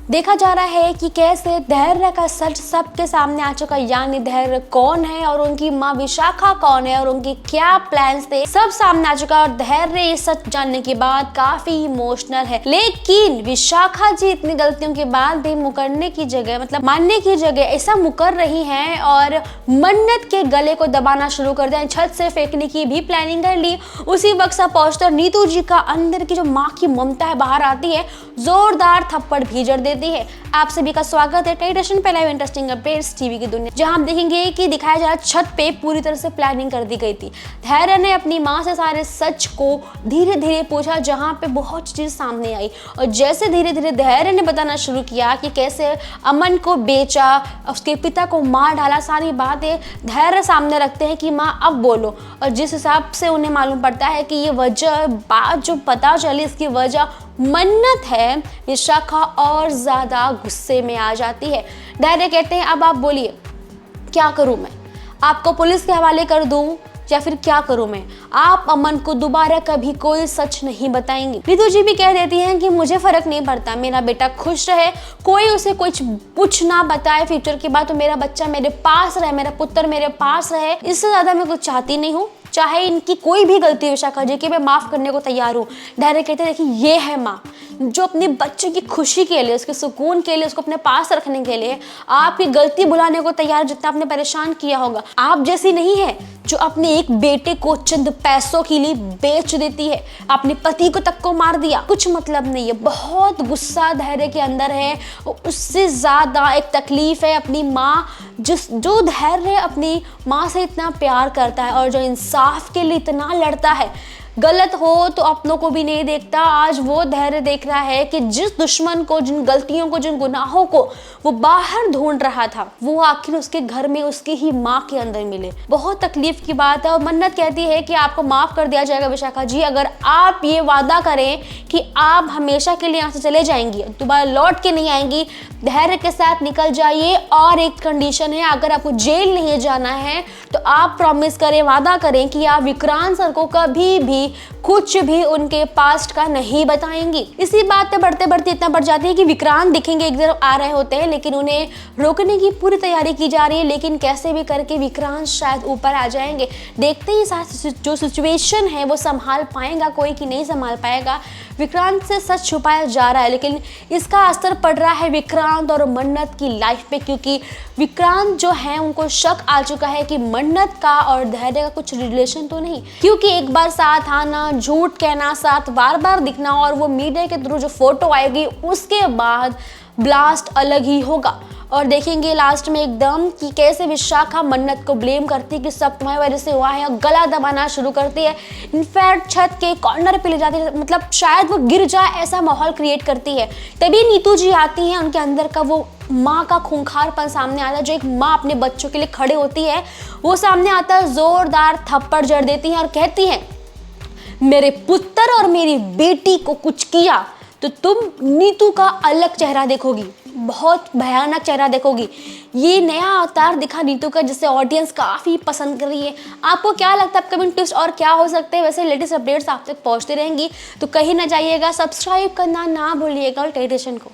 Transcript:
देखा जा रहा है कि कैसे धैर्य का सच सबके सामने आ चुका है, यानी धैर्य कौन है और उनकी माँ विशाखा कौन है और उनके क्या प्लान्स थे, सब सामने आ चुका है। और धैर्य ये सच जानने के बाद काफी इमोशनल है, लेकिन विशाखा जी इतनी गलतियों के बाद भी मुकरने की जगह, मतलब मानने की जगह ऐसा मुकर रही हैं और मन्नत के गले को दबाना शुरू कर दिया, छत से फेंकने की भी प्लानिंग कर ली। उसी वक्त सा पहुंचकर नीतू जी का अंदर की जो माँ की ममता है बाहर आती है, जोरदार थप्पड़ भी जड़ देती है। आप सभी का स्वागत है टेलीविजन पे लाइव इंटरेस्टिंग अपडेट्स टीवी की दुनिया, जहां हम देखेंगे कि दिखाया जा रहा छत पे पूरी तरह से प्लानिंग कर दी गई थी। धैर्य ने अपनी माँ से सारे सच को धीरे धीरे पूछा, जहां पे बहुत चीज सामने आई और जैसे धीरे धीरे धैर्य ने बताना शुरू किया कि कैसे अमन को बेचा, उसके पिता को मार डाला, सारी बातें धैर्य सामने रखते हैं कि माँ अब बोलो। और जिस हिसाब से उन्हें मालूम पड़ता है कि ये वजह बात जो पता चली, इसकी वजह मन्नत है, विशाखा और ज्यादा गुस्से में आ जाती है। धैर्य कहते हैं अब आप बोलिए क्या करूं मैं, आपको पुलिस के हवाले कर दूं या फिर क्या करूं मैं, आप अमन को दोबारा कभी कोई सच नहीं बताएंगी। नीतू जी भी कह देती हैं कि मुझे फर्क नहीं पड़ता, मेरा बेटा खुश रहे, कोई उसे कुछ ना बताए फ्यूचर की बात, तो मेरा बच्चा मेरे पास रहे, मेरा पुत्र मेरे पास रहे, इससे ज्यादा मैं कुछ चाहती नहीं हूँ। चाहे इनकी कोई भी गलती विशाखा जी की, मैं माफ करने को तैयार हूँ। धैर्य कहते देखिए ये है माँ जो अपने बच्चे की खुशी के लिए, उसके सुकून के लिए, उसको अपने पास रखने के लिए आपकी गलती भुलाने को तैयार, जितना आपने परेशान किया होगा। आप जैसी नहीं है जो अपने एक बेटे को चंद पैसों के लिए बेच देती है, अपने पति को तक को मार दिया, कुछ मतलब नहीं है। बहुत गुस्सा धैर्य के अंदर है, उससे ज्यादा एक तकलीफ है अपनी माँ, जो धैर्य अपनी माँ से इतना प्यार करता है और जो इंसाफ के लिए इतना लड़ता है, गलत हो तो अपनों को भी नहीं देखता। आज वो धैर्य देख रहा है कि जिस दुश्मन को, जिन गलतियों को, जिन गुनाहों को वो बाहर ढूंढ रहा था, वो आखिर उसके घर में उसकी ही माँ के अंदर मिले। बहुत तकलीफ की बात है। और मन्नत कहती है कि आपको माफ कर दिया जाएगा विशाखा जी, अगर आप ये वादा करें कि आप हमेशा के लिए यहाँ से चले जाएंगी, दोबारा लौट के नहीं आएंगी, धैर्य के साथ निकल जाइए। और एक कंडीशन है, अगर आपको जेल नहीं जाना है तो आप प्रॉमिस करें, वादा करें कि आप विक्रांत सर को कभी भी कुछ भी उनके पास्ट का नहीं बताएंगी। इसी बात पे बढ़ते बढ़ते इतना बढ़ जाती है कि विक्रांत दिखेंगे एक तरफ आ रहे होते हैं, लेकिन उन्हें रोकने की पूरी तैयारी की जा रही है, लेकिन कैसे भी करके विक्रांत शायद ऊपर आ जाएंगे। देखते ही साथ जो सिचुएशन है वो संभाल पाएगा कोई कि नहीं संभाल पाएगा। विक्रांत से सच छुपाया जा रहा है, लेकिन इसका असर पड़ रहा है विक्रांत और मन्नत की लाइफ पे, क्योंकि विक्रांत जो है उनको शक आ चुका है कि मन्नत का और धैर्य का कुछ रिलेशन तो नहीं, क्योंकि एक बार साथ आना, झूठ कहना, साथ बार बार दिखना और वो मीडिया के थ्रू जो फोटो आएगी उसके बाद ब्लास्ट अलग ही होगा। और देखेंगे लास्ट में एकदम कि कैसे विशाखा मन्नत को ब्लेम करती है कि सब तुम्हारी वजह से हुआ है, और गला दबाना शुरू करती है। इनफैक्ट छत के कॉर्नर पे ले जाती है, मतलब शायद वो गिर जाए ऐसा माहौल क्रिएट करती है। तभी नीतू जी आती हैं, उनके अंदर का वो माँ का खूंखारपन सामने आता है, जो एक माँ अपने बच्चों के लिए खड़े होती है वो सामने आता है। जोरदार थप्पड़ जड़ देती हैं और कहती हैं मेरे पुत्र और मेरी बेटी को कुछ किया तो तुम नीतू का अलग चेहरा देखोगी, बहुत भयानक चेहरा देखोगी। ये नया अवतार दिखा नीतू का, जिसे ऑडियंस काफ़ी पसंद कर रही है। आपको क्या लगता है अपकमिंग ट्विस्ट और क्या हो सकते हैं? वैसे लेटेस्ट अपडेट्स आप तक पहुंचती रहेंगी, तो कहीं ना जाइएगा, सब्सक्राइब करना ना भूलिएगा टेलीविजन को।